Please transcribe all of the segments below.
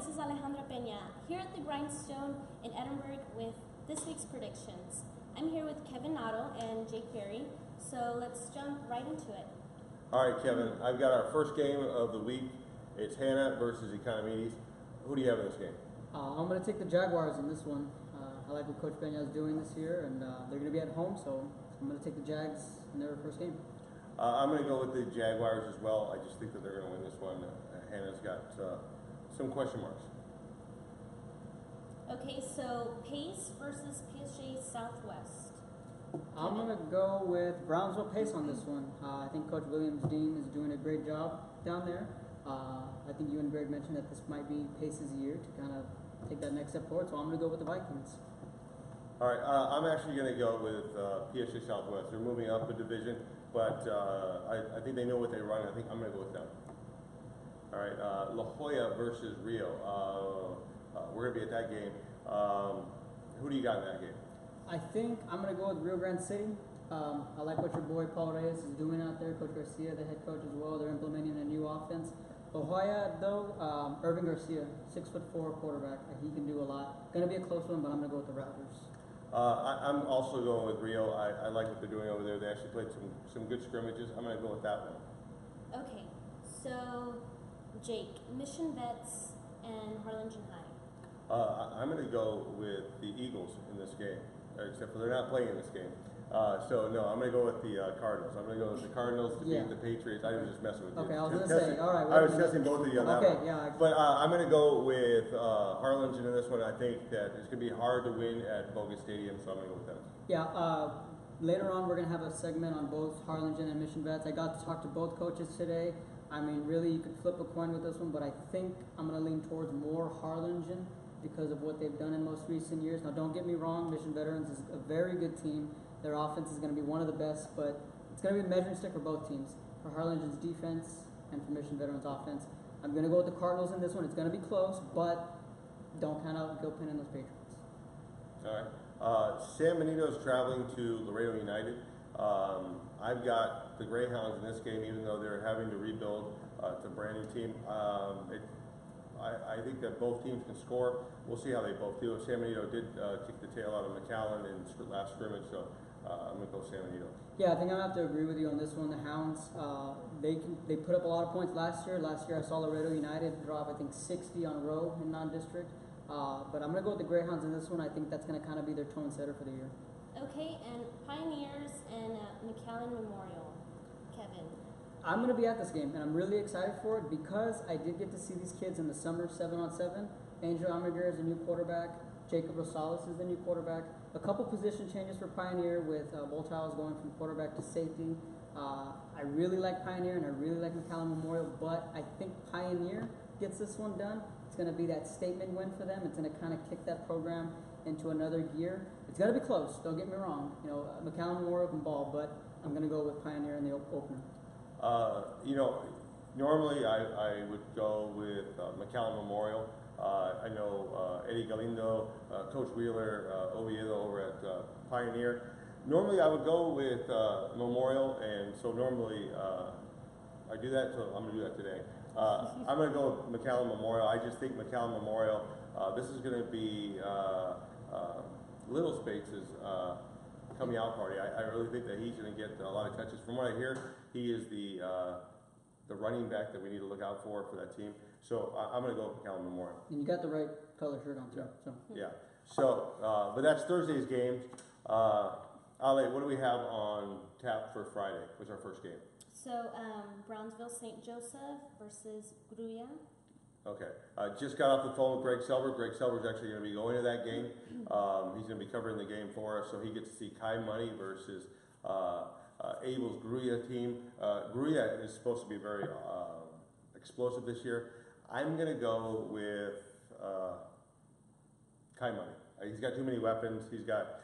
this is Alejandra Peña, here at the Grindstone in Edinburgh with this week's predictions. I'm here with Kevin Otto and Jake Berry, so let's jump right into it. All right, Kevin, I've got our first game of the week. It's Hannah versus Economides. Who do you have in this game? I'm going to take the Jaguars in this one. I like what Coach Peña is doing this year, and they're going to be at home, so I'm going to take the Jags in their first game. I'm going to go with the Jaguars as well. I just think that they're going to win this one. Hannah's got some question marks. Okay, so Pace versus PSJA Southwest. I'm going to go with Brownsville Pace on this one. I think Coach Williams Dean is doing a great job down there. I think you and Greg mentioned that this might be Pace's year to kind of take that next step forward, so I'm going to go with the Vikings. All right, I'm actually going to go with PSJA Southwest. They're moving up a division, but I think they know what they run. I think I'm going to go with them. All right, La Jolla versus Rio. We're going to be at that game. Who do you got in that game? I think I'm going to go with Rio Grande City. I like what your boy Paul Reyes is doing out there. Coach Garcia, the head coach as well. They're implementing a new offense. La Jolla, though, Irvin Garcia, 6'4" quarterback. He can do a lot. Going to be a close one, but I'm going to go with the Raptors. I'm also going with Rio. I like what they're doing over there. They actually played some good scrimmages. I'm going to go with that one. Okay, so Jake, Mission Vets and Harlingen High. I'm going to go with the Eagles in this game, except for they're not playing in this game. So no, I'm going to go with the Cardinals. I'm going to go with the Cardinals to beat the Patriots. I was just messing with you. Okay, I was going to say, all right. I was testing both of you on that one. Yeah. But I'm going to go with Harlingen in this one. I think that it's going to be hard to win at Bogus Stadium, so I'm going to go with them. Yeah, later on we're going to have a segment on both Harlingen and Mission Vets. I got to talk to both coaches today. I mean, really, you could flip a coin with this one, but I think I'm going to lean towards more Harlingen because of what they've done in most recent years. Now, don't get me wrong, Mission Veterans is a very good team. Their offense is going to be one of the best, but it's going to be a measuring stick for both teams. For Harlingen's defense and for Mission Veterans' offense. I'm going to go with the Cardinals in this one. It's going to be close, but don't count out Gil Pin and those Patriots. All right. San Benito's traveling to Laredo United. I've got the Greyhounds in this game, even though they're having to rebuild. It's a brand new team. I think that both teams can score. We'll see how they both do. San Benito did kick the tail out of McAllen in last scrimmage, so I'm going to go San Benito. Yeah, I think I'm going to have to agree with you on this one. The Hounds, they put up a lot of points last year. Last year I saw Laredo United drop, I think, 60 on a row in non-district. But I'm going to go with the Greyhounds in this one. I think that's going to kind of be their tone setter for the year. Okay, and Pioneers and McAllen Memorial. Kevin. I'm going to be at this game, and I'm really excited for it because I did get to see these kids in the summer 7-on-7. Angel Almaguer is the new quarterback. Jacob Rosales is the new quarterback. A couple position changes for Pioneer with Boltiles going from quarterback to safety. I really like Pioneer, and I really like McAllen Memorial, but I think Pioneer gets this one done. It's going to be that statement win for them. It's going to kind of kick that program into another gear. It's going to be close, don't get me wrong. You know, McAllen Memorial can ball, but I'm going to go with Pioneer in the opener. Normally I would go with McAllen Memorial. I know Eddie Galindo, Coach Wheeler, Oviedo over at Pioneer. Normally I would go with Memorial, and so normally I do that, so I'm going to do that today. I'm going to go with McAllen Memorial. I just think McAllen Memorial, this is going to be Little Spates' coming out party. I really think that he's going to get a lot of touches. From what I hear, he is the running back that we need to look out for that team. So I'm going to go with McAllen Memorial. And you got the right color shirt on too. Yeah. So. Yeah. So, but that's Thursday's games. Ale, what do we have on tap for Friday? What's our first game? So Brownsville St. Joseph versus Gruya. Okay. Just got off the phone with Greg Selber. Greg Selber's actually going to be going to that game. He's going to be covering the game for us, so he gets to see Kai Money versus Abel's Gruya team. Gruya is supposed to be very explosive this year. I'm going to go with Kai Money. He's got too many weapons. He's got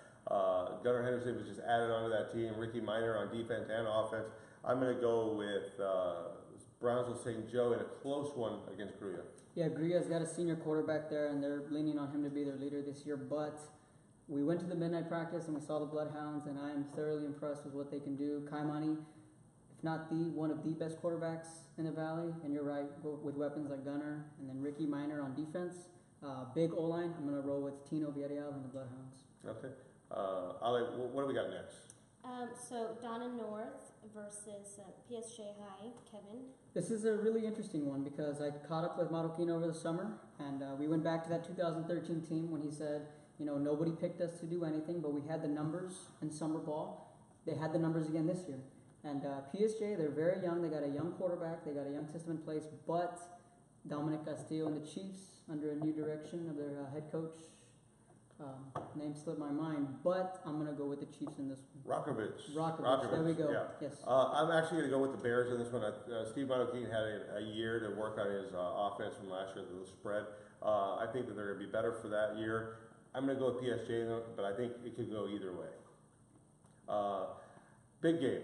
Gunnar Henderson was just added onto that team. Ricky Miner on defense and offense. I'm going to go with Brownsville St. Joe in a close one against Gruya. Yeah, Gruya's got a senior quarterback there, and they're leaning on him to be their leader this year. But we went to the midnight practice, and we saw the Bloodhounds, and I am thoroughly impressed with what they can do. Kai Money, if not one of the best quarterbacks in the Valley. And you're right, with weapons like Gunner and then Ricky Minor on defense. Big O-line, I'm going to roll with Tino Villarreal and the Bloodhounds. Okay. Ali, what do we got next? So Donna North versus PSJA Kevin. This is a really interesting one because I caught up with Marroquin over the summer, and we went back to that 2013 team when he said, nobody picked us to do anything, but we had the numbers in summer ball. They had the numbers again this year. And PSJ, they're very young. They got a young quarterback. They got a young system in place, but Dominic Castillo and the Chiefs, under a new direction of their head coach, name slipped my mind, but I'm going to go with the Chiefs in this one. Rockovich. There we go. Yeah. Yes. I'm actually going to go with the Bears in this one. Steve Marroquin had a year to work on his offense from last year, the spread. I think that they're going to be better for that year. I'm going to go with PSJ, but I think it could go either way. Big game.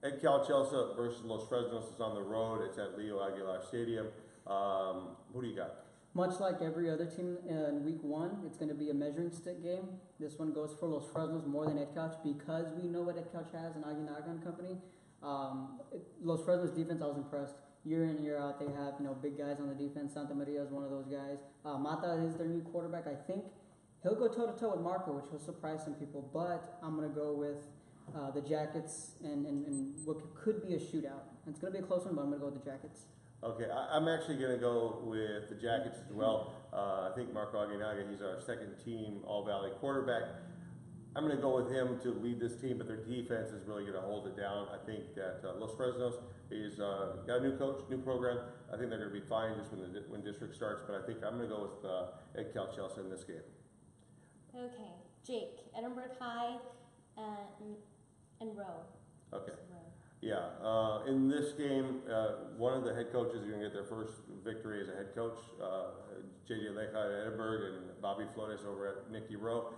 Ed Chelsea versus Los Fresnos is on the road. It's at Leo Aguilar Stadium. Who do you got? Much like every other team in week one, it's going to be a measuring stick game. This one goes for Los Fresnos more than Ed Couch because we know what Ed Couch has in Aguinaga and company. Los Fresnos defense, I was impressed. Year in, year out, they have big guys on the defense. Santa Maria is one of those guys. Mata is their new quarterback. I think he'll go toe-to-toe with Marco, which will surprise some people. But I'm going to go with the Jackets and what could be a shootout. It's going to be a close one, but I'm going to go with the Jackets. Okay, I'm actually going to go with the Jackets as well. I think Marco Aguinaga, he's our second team All-Valley quarterback. I'm going to go with him to lead this team, but their defense is really going to hold it down. I think that Los Fresnos is got a new coach, new program. I think they're going to be fine just when district starts, but I think I'm going to go with Ed Chelsea in this game. Okay, Jake, Edinburgh High and Rowe. Okay. Yeah, in this game, one of the head coaches is going to get their first victory as a head coach, JJ Leja at Edinburgh and Bobby Flores over at Nicky Rowe.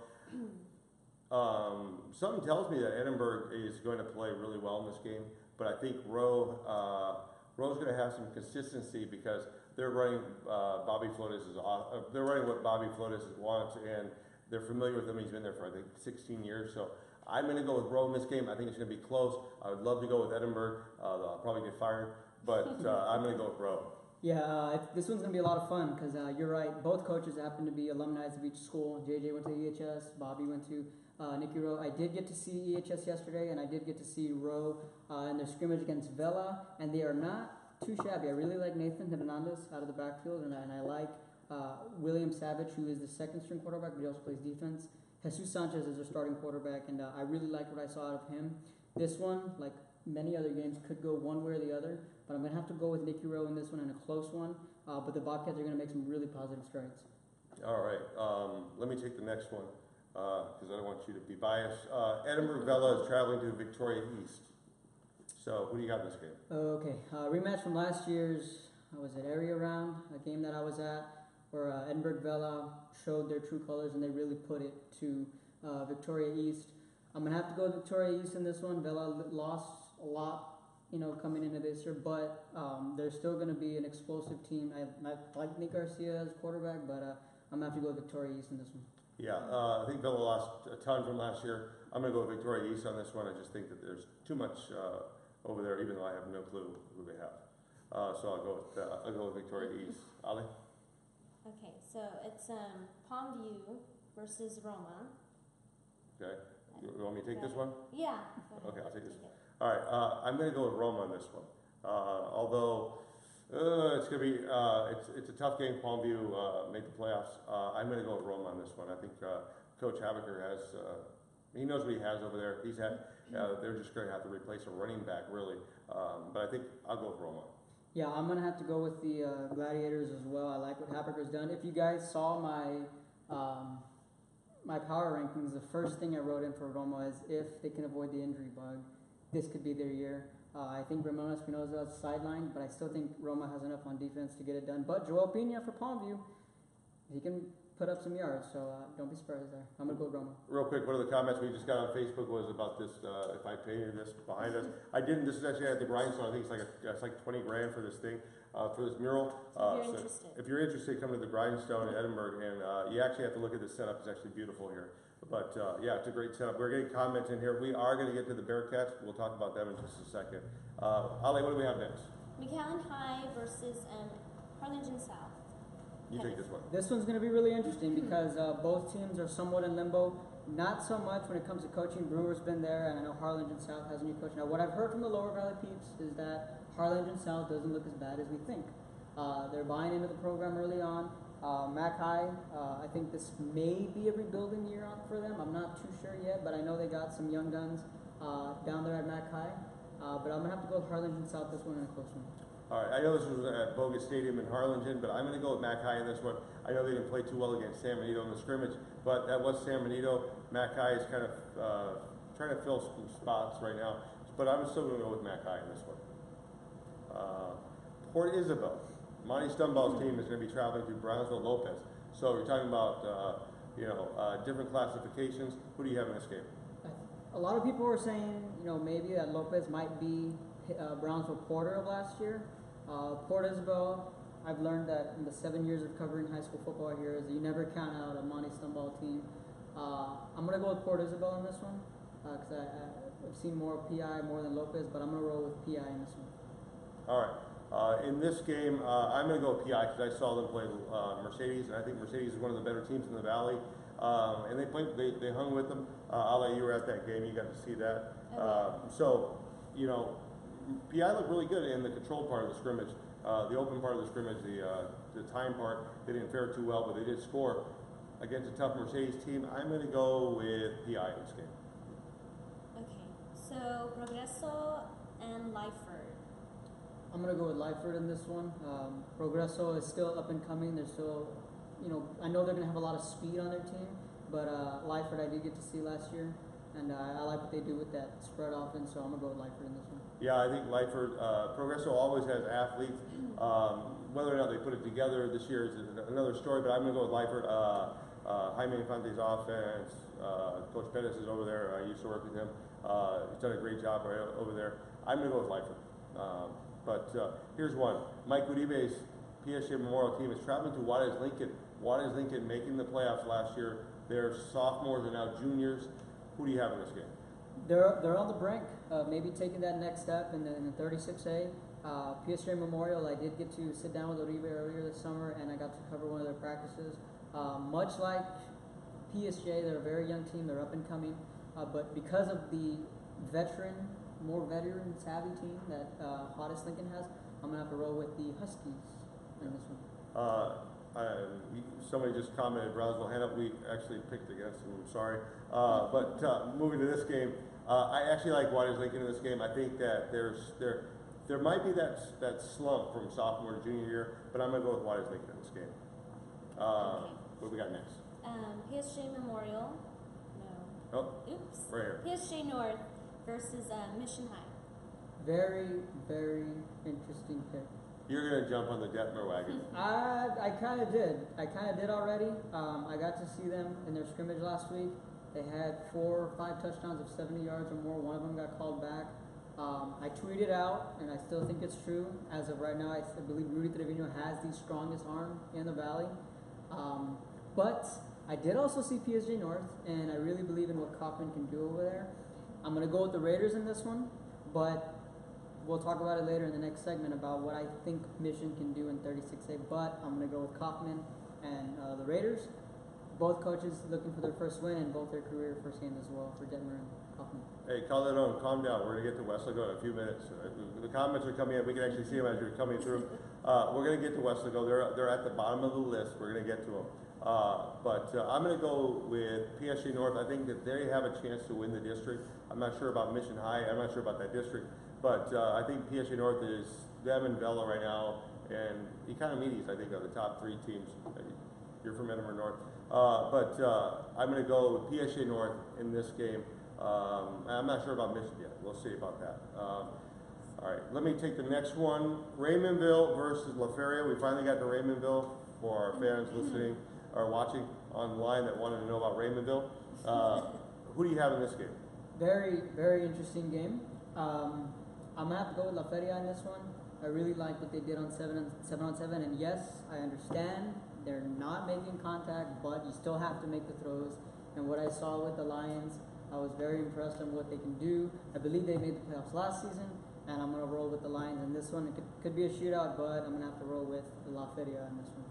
Something tells me that Edinburgh is going to play really well in this game, but I think Rowe's going to have some consistency because they're running Bobby Flores they're running what Bobby Flores wants, and they're familiar with him. He's been there for I think 16 years, so. I'm going to go with Rowe in this game. I think it's going to be close. I would love to go with Edinburgh. I'll probably get fired, but I'm going to go with Rowe. Yeah, this one's going to be a lot of fun because you're right. Both coaches happen to be alumni of each school. JJ went to EHS. Bobby went to Nicky Rowe. I did get to see EHS yesterday, and I did get to see Rowe in their scrimmage against Vala, and they are not too shabby. I really like Nathan Hernandez out of the backfield, and I like William Savage, who is the second string quarterback, but he also plays defense. Jesus Sanchez is their starting quarterback, and I really like what I saw out of him. This one, like many other games, could go one way or the other, but I'm going to have to go with Nicky Rowe in this one and a close one. But the Bobcats are going to make some really positive strides. All right. Let me take the next one because I don't want you to be biased. Edinburgh Vala is traveling to Victoria East. So who do you got in this game? Okay. Rematch from last year's, area round, a game that I was at, where Edinburgh Vala showed their true colors and they really put it to Victoria East. I'm going to have to go with Victoria East in this one. Vala lost a lot, coming into this year, but they're still going to be an explosive team. I like Nick Garcia as quarterback, but I'm going to have to go with Victoria East in this one. Yeah, I think Vala lost a ton from last year. I'm going to go with Victoria East on this one. I just think that there's too much over there, even though I have no clue who they have. So I'll go with Victoria East. Ali? Okay, so it's Palmview versus Roma. Okay. You want me to take this one? Yeah. Okay, I'll take this one. All right, I'm going to go with Roma on this one. Although it's going to be it's a tough game. Palmview made the playoffs. I'm going to go with Roma on this one. I think Coach Habecker has he knows what he has over there. He's had they're just going to have to replace a running back really. But I think I'll go with Roma. Yeah, I'm going to have to go with the Gladiators as well. I like what Happerker's done. If you guys saw my power rankings, the first thing I wrote in for Roma is if they can avoid the injury bug, this could be their year. I think Ramon Espinoza is sidelined, but I still think Roma has enough on defense to get it done. But Joel Pena for Palmview, he can put up some yards, so don't be surprised there. I'm going to go with Roma. Real quick, one of the comments we just got on Facebook was about this, if I painted this behind us. I didn't. This is actually at the grindstone. I think it's like 20 grand for this thing, for this mural. If you're interested. If you're interested, come to the grindstone in Edinburgh, and you actually have to look at the setup. It's actually beautiful here. But yeah, it's a great setup. We're getting comments in here. We are going to get to the Bearcats. We'll talk about them in just a second. Ali, what do we have next? McAllen High versus Harlingen South. You take this one. This one's going to be really interesting because both teams are somewhat in limbo. Not so much when it comes to coaching. Brewer's been there, and I know Harlingen South has a new coach. Now, what I've heard from the Lower Valley peeps is that Harlingen South doesn't look as bad as we think. They're buying into the program early on. Mac High, I think this may be a rebuilding year on for them. I'm not too sure yet, but I know they got some young guns down there at Mac High. But I'm going to have to go with Harlingen South this one in a close one. All right, I know this was at Bogus Stadium in Harlingen, but I'm going to go with Mac High in this one. I know they didn't play too well against San Benito in the scrimmage, but that was San Benito. Mac High is kind of trying to fill some spots right now, but I'm still going to go with Mac High in this one. Port Isabel. Monty Stumbaug's team is going to be traveling to Brownsville Lopez. So you're talking about different classifications. Who do you have in this game? A lot of people were saying, maybe that Lopez might be Brownsville Porter of last year. Port Isabel, I've learned that in the 7 years of covering high school football here is that you never count out a Monty Stumbaugh team. I'm going to go with Port Isabel in this one because I've seen more PI more than Lopez, but I'm going to roll with PI in this one. All right. In this game, I'm going to go with PI because I saw them play Mercedes, and I think Mercedes is one of the better teams in the Valley. And they hung with them. Ale, you were at that game. You got to see that. PI looked really good in the controlled part of the scrimmage. The open part of the scrimmage, the time part, they didn't fare too well, but they did score against a tough Mercedes team. I'm going to go with PI in this game. Okay, so Progreso and Lyford. I'm going to go with Lyford in this one. Progreso is still up and coming. They're still, I know they're going to have a lot of speed on their team, but Lyford I did get to see last year, and I like what they do with that spread offense, so I'm going to go with Lyford in this one. Yeah, I think Lyford, Progreso always has athletes. Whether or not they put it together this year is another story, but I'm going to go with Lyford. Jaime Infante's offense, Coach Pettis is over there. I used to work with him. He's done a great job right over there. I'm going to go with Lyford. But here's one. Mike Uribe's PSJA Memorial team is traveling to Juarez Lincoln. Juarez Lincoln making the playoffs last year. Their sophomores are now juniors. Who do you have in this game? They're on the brink of maybe taking that next step in the 36A. PSJA Memorial, I did get to sit down with Uribe earlier this summer, and I got to cover one of their practices. Much like PSJA, they're a very young team. They're up and coming. But because of the more veteran savvy team that Hottest Lincoln has, I'm going to have to roll with the Huskies in this one. Somebody just commented, Brownsville Hannah, we actually picked against them, I'm sorry. But moving to this game, I actually like Juarez Lincoln in this game. I think that there might be that slump from sophomore to junior year, but I'm going to go with Juarez Lincoln in this game. Okay. What do we got next? PSJA Memorial. No. Oh, Oops. right here. PSJA North versus Mission High. Very, very interesting pick. You're going to jump on the Detmer wagon. I kind of did. I kind of did already. I got to see them in their scrimmage last week. They had 4 or 5 touchdowns of 70 yards or more. One of them got called back. I tweeted out, and I still think it's true. As of right now, I believe Rudy Trevino has the strongest arm in the Valley. But I did also see PSJA North, and I really believe in what Kaufman can do over there. I'm going to go with the Raiders in this one, but we'll talk about it later in the next segment about what I think Mission can do in 36A. But I'm going to go with Kaufman and the Raiders. Both coaches looking for their first win in both their career first games as well for Detmer and Kaufman. Hey, Calderon, calm down. We're going to get to Weslaco in a few minutes. The comments are coming in. We can actually see them as you're coming through. We're going to get to Weslaco. They're at the bottom of the list. We're going to get to them. But I'm going to go with PSJA North. I think that they have a chance to win the district. I'm not sure about Mission High. I'm not sure about that district. But I think PSJA North is them and Vala right now. And Economides, I think, are the top 3 teams. You're from Edinburgh North. But I'm going to go with PSJA North in this game. I'm not sure about Mission yet. We'll see about that. All right, let me take the next one. Raymondville versus La Feria. We finally got to Raymondville for our fans listening or watching online that wanted to know about Raymondville. Who do you have in this game? Very, very interesting game. I'm going to have to go with La Feria in this one. I really like what they did on 7-on-7, and yes, I understand they're not making contact, but you still have to make the throws. And what I saw with the Lions, I was very impressed on what they can do. I believe they made the playoffs last season, and I'm going to roll with the Lions in this one. It could be a shootout, but I'm going to have to roll with the La Feria in this one.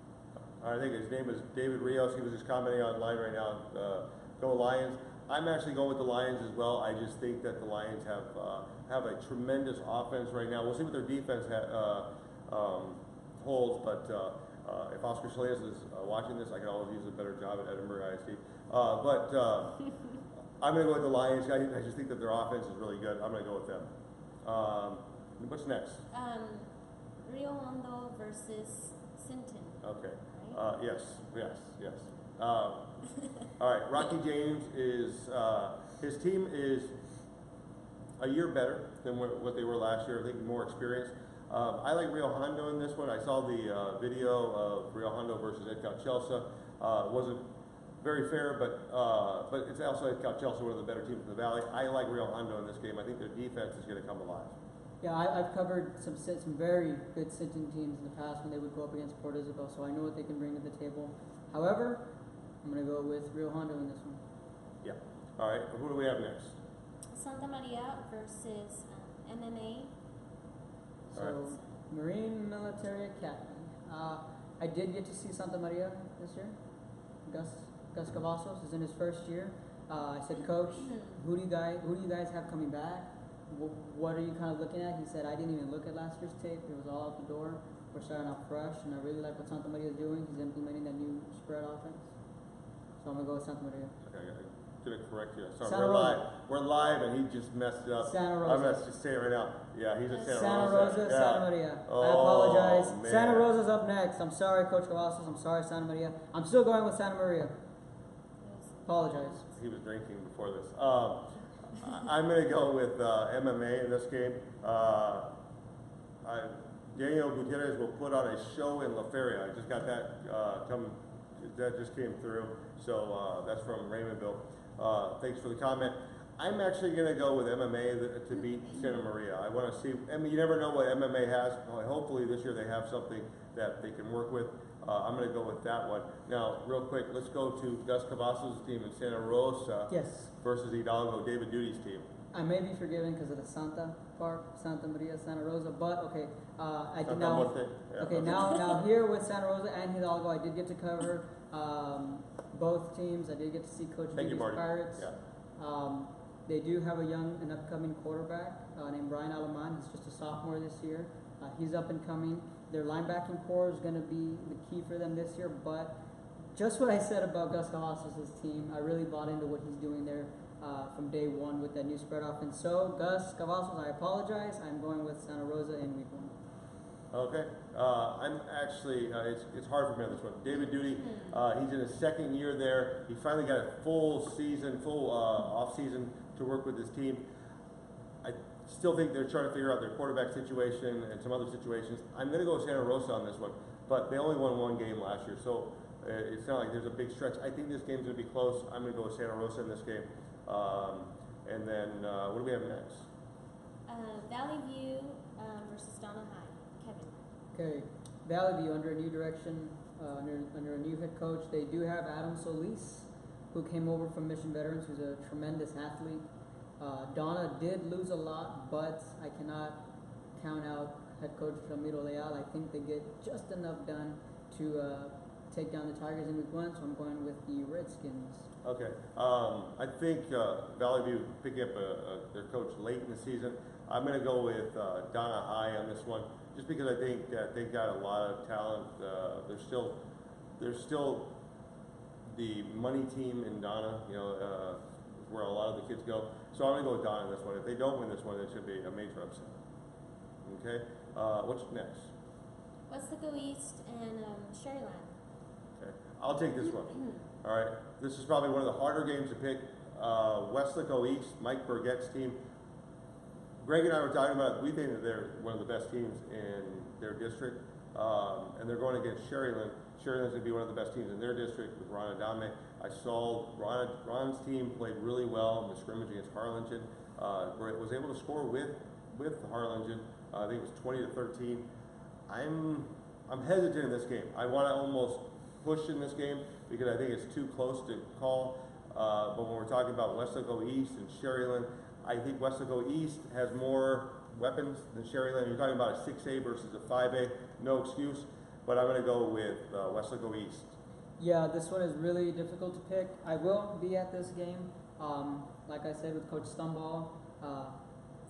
I think his name is David Rios. He was just commenting online right now. Go Lions. I'm actually going with the Lions as well. I just think that the Lions have a tremendous offense right now. We'll see what their defense holds, but if Oscar Salinas is watching this, I can always use a better job at Edinburgh ISD. But I'm going to go with the Lions. I just think that their offense is really good. I'm going to go with them. What's next? Rio Hondo versus Sinton. Okay. Yes. All right. Rocky James is his team is a year better than what they were last year. I think more experienced. I like Rio Hondo in this one. I saw the video of Rio Hondo versus Edcal Chelsea. It wasn't very fair, but it's also Edcal Chelsea, one of the better teams in the Valley. I like Rio Hondo in this game. I think their defense is going to come alive. Yeah, I've covered some very good Sinton teams in the past when they would go up against Port Isabel, so I know what they can bring to the table. However, I'm going to go with Rio Hondo in this one. Yeah. All right. Who do we have next? Santa Maria versus MMA. So, All right. Marine Military Academy. I did get to see Santa Maria this year. Gus Cavazos is in his first year. I said, Coach, who do you guys have coming back? What are you kind of looking at? He said, I didn't even look at last year's tape. It was all out the door. We're starting off fresh, and I really like what Santa Maria is doing. He's implementing that new spread offense. So I'm going to go with Santa Maria. Okay, I didn't correct you. Sorry, Santa we're Rosa. live. We're live, and he just messed it up. Santa I'm Rosa. going to just say it right now. Yeah, he's a Santa Rosa, Yeah. Santa Maria. Oh, I apologize. man. Santa Rosa's up next. I'm sorry, Coach Cavazos. I'm sorry, Santa Maria. I'm still going with Santa Maria. Apologize. He was drinking before this. I'm going to go with MMA in this game. Daniel Gutierrez will put on a show in La Feria. I just got that that just came through. So that's from Raymondville. Thanks for the comment. I'm actually going to go with MMA to beat Santa Maria. I want to see. I mean, you never know what MMA has. Well, hopefully this year they have something that they can work with. I'm going to go with that one. Now, real quick, let's go to Gus Cavazos' team in Santa Rosa Yes. versus Hidalgo, David Duty's team. I may be forgiven because of the Santa part, Santa Maria, Santa Rosa, but okay. I did Santa now. Muerte. Yeah, Okay, now here with Santa Rosa and Hidalgo, I did get to cover both teams. I did get to see Coach Thank you, Duty's Marty. Pirates. Yeah. They do have a young and upcoming quarterback named Brian Alaman. He's just a sophomore this year. He's up and coming. Their linebacking core is going to be the key for them this year. But just what I said about Gus Cavazos' team, I really bought into what he's doing there from day one with that new spread offense. So, Gus Cavazos, I apologize. I'm going with Santa Rosa in week 1. Okay. I'm actually, it's hard for me on this one. David Duty, he's in his second year there. He finally got a full off season to work with his team. I still think they're trying to figure out their quarterback situation and some other situations. I'm going to go with Santa Rosa on this one, but they only won one game last year, so it's not like there's a big stretch. I think this game's going to be close. I'm going to go with Santa Rosa in this game. And then, what do we have next? Valley View versus Donna High. Kevin. Okay, Valley View under a new direction, under a new head coach. They do have Adam Solis, who came over from Mission Veterans, who's a tremendous athlete. Donna did lose a lot, but I cannot count out head coach Ramiro Leal. I think they get just enough done to take down the Tigers in week 1, so I'm going with the Redskins. Okay. I think Valley View picking up their coach late in the season. I'm going to go with Donna High on this one, just because I think that they've got a lot of talent. They're still the money team in Donna, where a lot of the kids go. So I'm going to go with Donna in this one. If they don't win this one, it should be a major upset. Okay. What's next? Westlake East and Sharyland. Okay. I'll take this one. All right. This is probably one of the harder games to pick. Westlake East, Mike Burgett's team. Greg and I were talking about, we think that they're one of the best teams in their district, and they're going against Sharyland. Sharyland's going to be one of the best teams in their district with Ron Adame. I saw Ron's team played really well in the scrimmage against Harlingen. Was able to score with Harlingen. I think it was 20-13. I'm hesitant in this game. I want to almost push in this game because I think it's too close to call. But when we're talking about Westlaco East and Sharyland, I think Westlaco East has more weapons than Sharyland. You're talking about a 6A versus a 5A, no excuse. But I'm going to go with Westlaco East. Yeah, this one is really difficult to pick. I will be at this game. Like I said with Coach Stumball,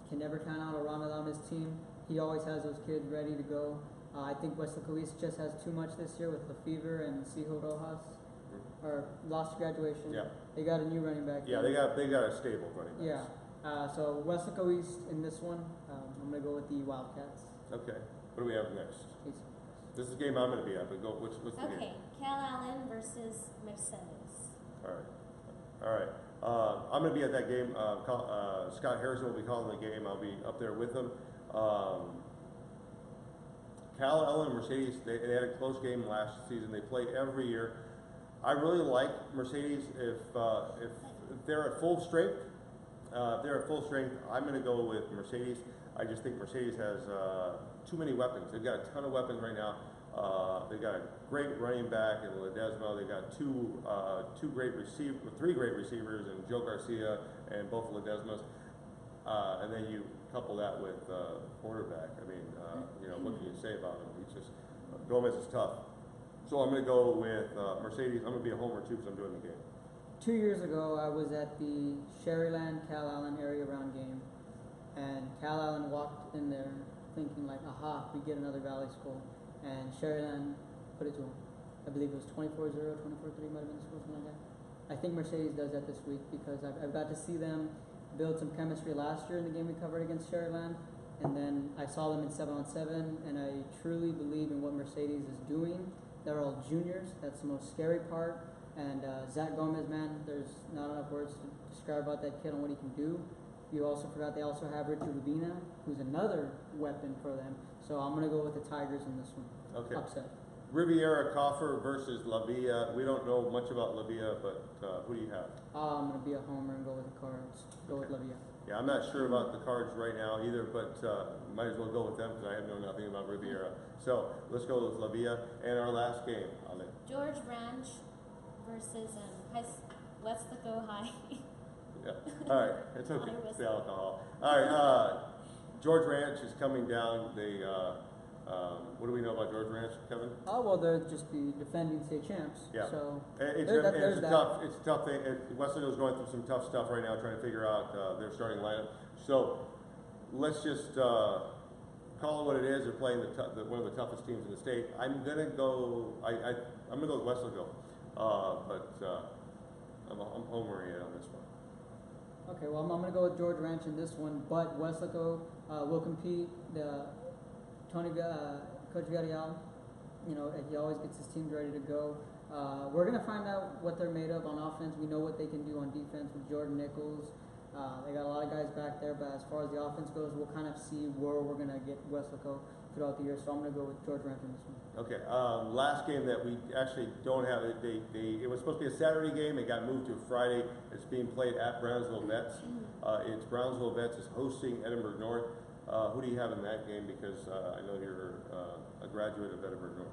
can never count out a Ronald on his team. He always has those kids ready to go. I think Westlaco East just has too much this year with Lefevre and Sijo Rojas, or lost graduation. Yeah. They got a new running back. Yeah, they got a stable running back. Yeah. So Westlaco East in this one, I'm gonna go with the Wildcats. Okay. What do we have next? Please. This is the game I'm going to be at, but go. What's the game? Okay, Cal Allen versus Mercedes. All right. I'm going to be at that game. Scott Harrison will be calling the game. I'll be up there with him. Cal Allen and Mercedes, they had a close game last season. They play every year. I really like Mercedes if they're at full strength. I'm going to go with Mercedes. I just think Mercedes has too many weapons. They've got a ton of weapons right now. They've got a great running back in Ledesma. They've got three great receivers in Joe Garcia and both Ledesmas. And then you couple that with quarterback. I mean, what can you say about him? He's just Gomez is tough. So I'm going to go with Mercedes. I'm going to be a homer too because I'm doing the game. 2 years ago, I was at the Sharyland Cal Allen area round game, and Cal Allen walked in there thinking like, aha, we get another Valley school, and Sharyland put it to him. I believe it was 24-0, 24-3 might have been the score, something like that. I think Mercedes does that this week because I've got to see them build some chemistry last year in the game we covered against Sharyland, and then I saw them in 7-on-7, and I truly believe in what Mercedes is doing. They're all juniors. That's the most scary part. And Zach Gomez, man, there's not enough words to describe about that kid and what he can do. You also forgot they also have Richard Rubina, who's another weapon for them. So I'm going to go with the Tigers in this one. Okay. Upset. Riviera Coffer versus La Villa. We don't know much about La Villa, but who do you have? I'm going to be a homer and go with the Cards. Go with La Villa. Yeah, I'm not sure about the Cards right now either, but might as well go with them because I know nothing about Riviera. So let's go with La Villa. And our last game, Ale. George Ranch versus Westlaco High. Yeah. All right. It's okay. It's the alcohol. All right. George Ranch is coming down. They what do we know about George Ranch, Kevin? Oh, well, they're just the defending state champs. Yeah. So it's a tough thing. Westlaco's going through some tough stuff right now, trying to figure out their starting lineup. So let's just call it what it is. They're playing one of the toughest teams in the state. I'm gonna go. I'm gonna go with Westlaco, but I'm homering on this one. Okay, well, I'm going to go with George Ranch in this one, but Westlaco will compete. Coach Villarreal, he always gets his teams ready to go. We're going to find out what they're made of on offense. We know what they can do on defense with Jordan Nichols. They got a lot of guys back there, but as far as the offense goes, we'll kind of see where we're going to get Westlaco throughout the year. So I'm going to go with George Ranch in this one. Okay. Last game that we actually don't have, it was supposed to be a Saturday game. It got moved to a Friday. It's being played at Brownsville Vets. It's Brownsville Vets is hosting Edinburgh North. Who do you have in that game? Because I know you're a graduate of Edinburgh North.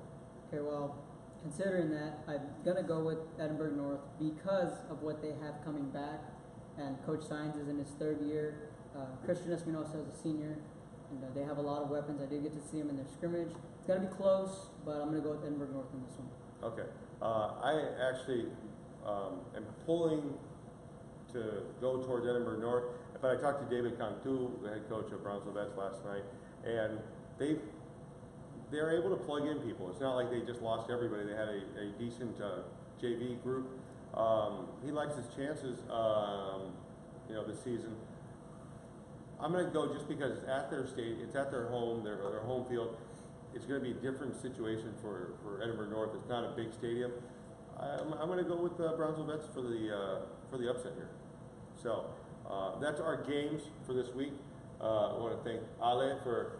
Okay, well, considering that, I'm going to go with Edinburgh North because of what they have coming back. And Coach Sines is in his third year. Christian Espinosa is a senior. And they have a lot of weapons. I did get to see them in their scrimmage. It's going to be close, but I'm going to go with Edinburgh North in this one. Okay. I actually am pulling to go towards Edinburgh North. But I talked to David Cantu, the head coach of Brownsville Vets, last night, and they're able to plug in people. It's not like they just lost everybody. They had a decent JV group. He likes his chances, this season. I'm going to go just because it's at their state, it's at their home, their home field. It's going to be a different situation for Edinburgh North. It's not a big stadium. I'm going to go with Brownsville Vets for the upset here. So that's our games for this week. I want to thank Ale for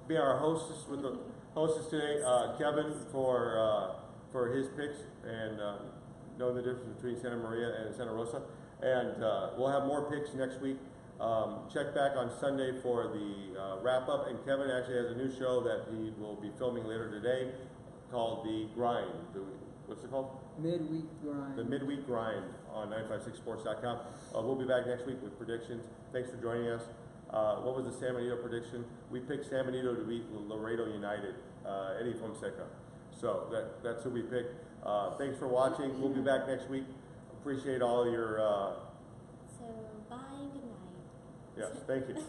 being our hostess today. Kevin for his picks and knowing the difference between Santa Maria and Santa Rosa. And we'll have more picks next week. Check back on Sunday for the wrap-up, and Kevin actually has a new show that he will be filming later today called The Grind. what's it called? Midweek grind. The Midweek Grind on 956sports.com. We'll be back next week with predictions. Thanks for joining us. What was the San Benito prediction? We picked San Benito to beat Laredo United, Eddie Fonseca. So that's who we picked. Thanks for watching. We'll be back next week. Appreciate all your. So bye, good night. Yes, thank you.